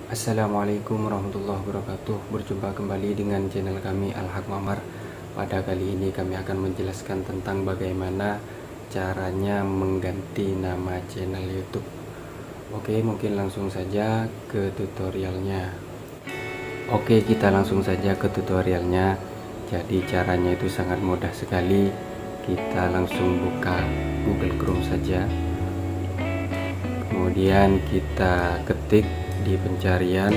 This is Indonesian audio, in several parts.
Assalamualaikum warahmatullahi wabarakatuh. Berjumpa kembali dengan channel kami Al-Haq Mamar. Pada kali ini kami akan menjelaskan tentang bagaimana caranya mengganti nama channel YouTube. Oke, mungkin langsung saja ke tutorialnya. Oke, kita langsung saja ke tutorialnya. Jadi caranya itu sangat mudah sekali. Kita langsung buka Google Chrome saja. Kemudian kita ketik di pencarian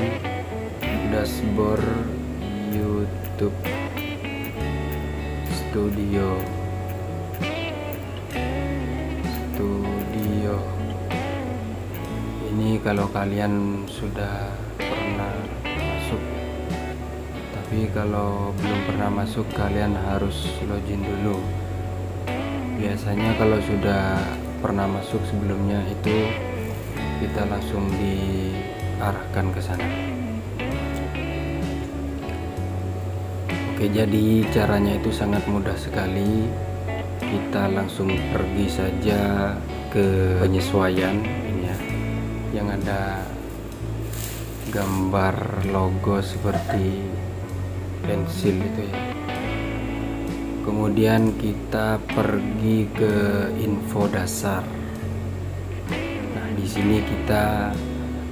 dashboard YouTube Studio. Ini kalau kalian sudah pernah masuk, tapi kalau belum pernah masuk kalian harus login dulu. Biasanya kalau sudah pernah masuk sebelumnya itu kita langsung diarahkan ke sana. Oke, jadi caranya itu sangat mudah sekali. Kita langsung pergi saja ke penyesuaian ini ya, yang ada gambar logo seperti pensil itu ya. Kemudian kita pergi ke info dasar. Nah, di sini kita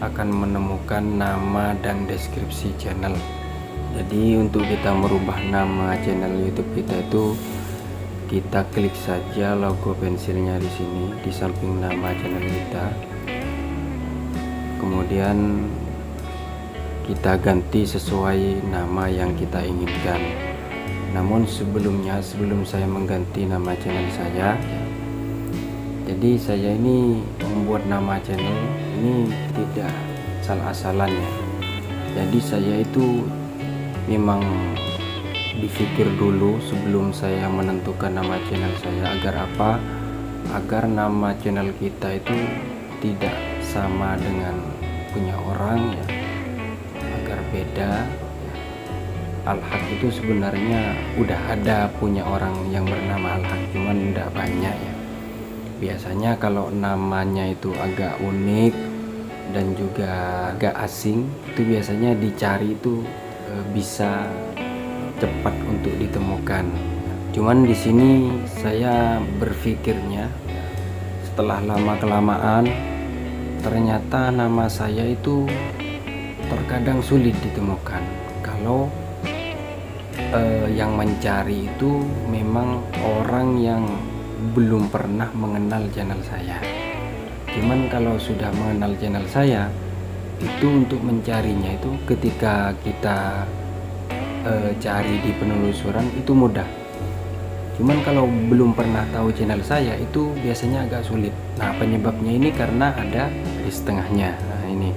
akan menemukan nama dan deskripsi channel. Jadi untuk kita merubah nama channel YouTube kita itu, kita klik saja logo pensilnya di sini di samping nama channel kita. Kemudian kita ganti sesuai nama yang kita inginkan. Namun sebelum saya mengganti nama channel saya, jadi saya ini membuat nama channel ini tidak salah-asalan ya. Jadi saya itu memang dipikir dulu sebelum saya menentukan nama channel saya. Agar apa? Agar nama channel kita itu tidak sama dengan punya orang ya, agar beda. Al-Haq itu sebenarnya udah ada punya orang yang bernama Al-Haq, cuman tidak banyak ya. Biasanya kalau namanya itu agak unik dan juga agak asing, itu biasanya dicari itu bisa cepat untuk ditemukan. Cuman di sini saya berpikirnya setelah lama kelamaan ternyata nama saya itu terkadang sulit ditemukan kalau yang mencari itu memang orang yang belum pernah mengenal channel saya. Cuman kalau sudah mengenal channel saya, itu untuk mencarinya itu ketika kita cari di penelusuran itu mudah. Cuman kalau belum pernah tahu channel saya itu biasanya agak sulit. Nah, penyebabnya ini karena ada garis tengahnya. Nah, ini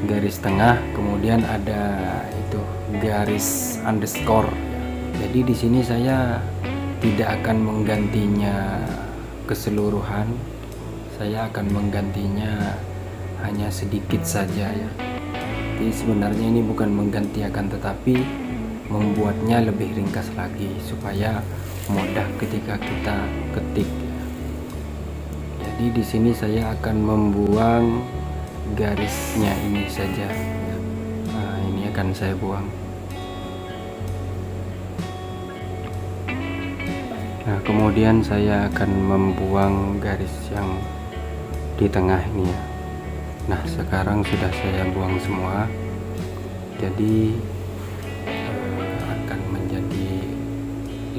garis tengah, kemudian ada itu garis underscore. Jadi di sini saya tidak akan menggantinya keseluruhan. Saya akan menggantinya hanya sedikit saja ya. Jadi sebenarnya ini bukan mengganti, akan tetapi membuatnya lebih ringkas lagi supaya mudah ketika kita ketik. Jadi di sini saya akan membuang garisnya ini saja. Nah, ini akan saya buang. Nah, kemudian saya akan membuang garis yang di tengah ini ya. Nah, sekarang sudah saya buang semua. Jadi akan menjadi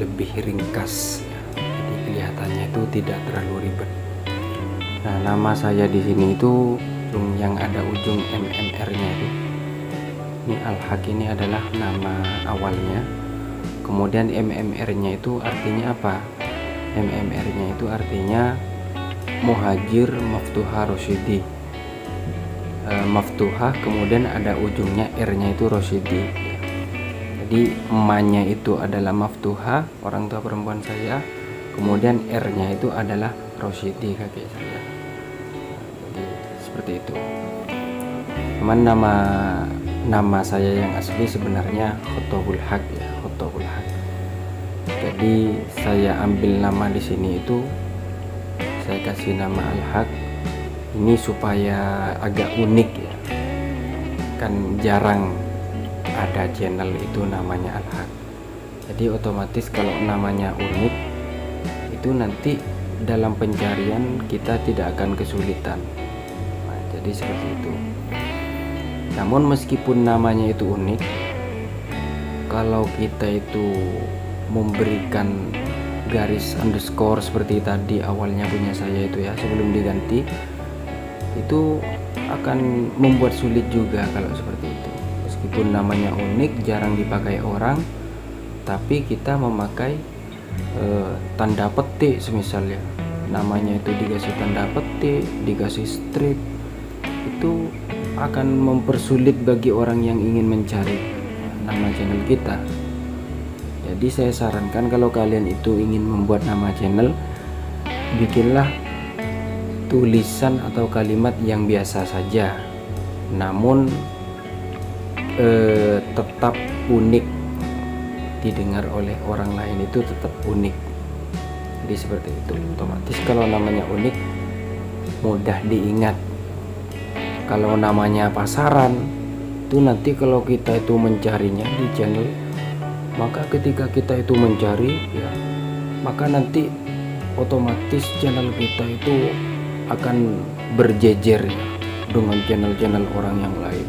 lebih ringkas ya. Jadi kelihatannya itu tidak terlalu ribet. Nah, nama saya di sini itu yang ada ujung MMR-nya itu. Ini Al-Haq ini adalah nama awalnya. Kemudian MMR-nya itu artinya apa? MMR-nya itu artinya Muhajir Maftuha Rosyidi. Maftuha, kemudian ada ujungnya R-nya itu Rosyidi. Jadi emaknya itu adalah Maftuha, orang tua perempuan saya. Kemudian R-nya itu adalah Rosyidi, kakek saya. Jadi seperti itu. Cuman nama saya yang asli sebenarnya Khotobul Haq ya, Khotobul Haq. Jadi saya ambil nama di sini itu, saya kasih nama Al-Haq ini supaya agak unik ya. kan jarang ada channel itu namanya Al-Haq. Jadi otomatis kalau namanya unik itu nanti dalam pencarian kita tidak akan kesulitan. Nah, jadi seperti itu. Namun meskipun namanya itu unik, kalau kita itu memberikan garis underscore seperti tadi awalnya punya saya itu ya, sebelum diganti, itu akan membuat sulit juga kalau seperti itu. Meskipun namanya unik, jarang dipakai orang, tapi kita memakai tanda petik semisalnya, namanya itu dikasih tanda petik, dikasih strip, itu akan mempersulit bagi orang yang ingin mencari nama channel kita. Jadi saya sarankan kalau kalian itu ingin membuat nama channel, bikinlah tulisan atau kalimat yang biasa saja, namun tetap unik, didengar oleh orang lain itu tetap unik. Jadi seperti itu. Otomatis kalau namanya unik mudah diingat. Kalau namanya pasaran itu nanti kalau kita itu mencarinya di channel, maka ketika kita itu mencari ya, maka nanti otomatis channel kita itu akan berjejer ya dengan channel-channel orang yang lain.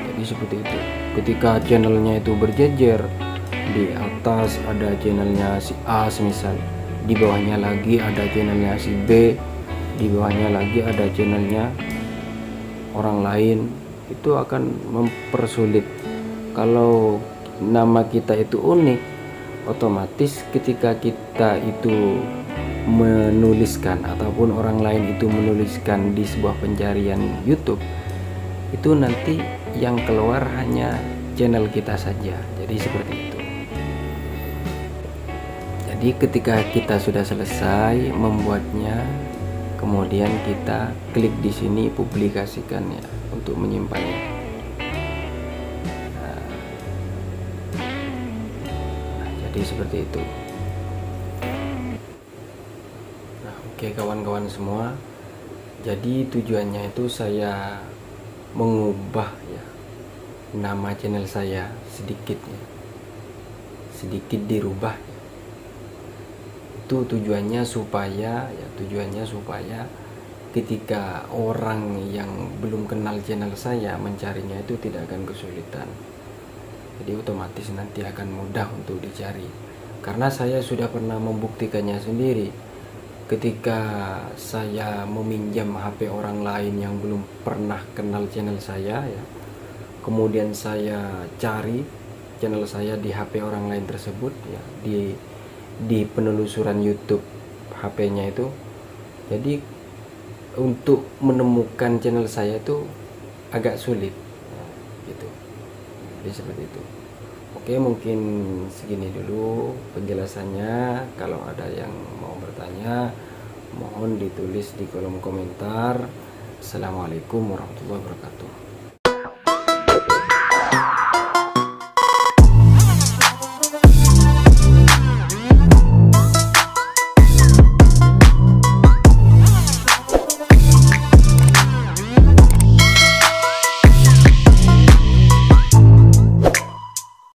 Jadi seperti itu. Ketika channelnya itu berjejer, di atas ada channelnya si A semisal, di bawahnya lagi ada channelnya si B, di bawahnya lagi ada channelnya orang lain, itu akan mempersulit. Kalau nama kita itu unik, otomatis ketika kita itu menuliskan ataupun orang lain itu menuliskan di sebuah pencarian YouTube, itu nanti yang keluar hanya channel kita saja. Jadi seperti itu. Jadi ketika kita sudah selesai membuatnya, kemudian kita klik di sini publikasikannya untuk menyimpannya. Jadi seperti itu. Nah, oke kawan-kawan semua. Jadi tujuannya itu saya mengubah ya nama channel saya sedikit dirubah. Itu tujuannya supaya ketika orang yang belum kenal channel saya mencarinya itu tidak akan kesulitan. Jadi otomatis nanti akan mudah untuk dicari, karena saya sudah pernah membuktikannya sendiri. Ketika saya meminjam HP orang lain yang belum pernah kenal channel saya ya, kemudian saya cari channel saya di HP orang lain tersebut ya, di penelusuran YouTube HP-nya itu. Jadi untuk menemukan channel saya itu agak sulit gitu. Jadi seperti itu. Oke, mungkin segini dulu penjelasannya. Kalau ada yang mau bertanya, mohon ditulis di kolom komentar. Assalamualaikum warahmatullahi wabarakatuh.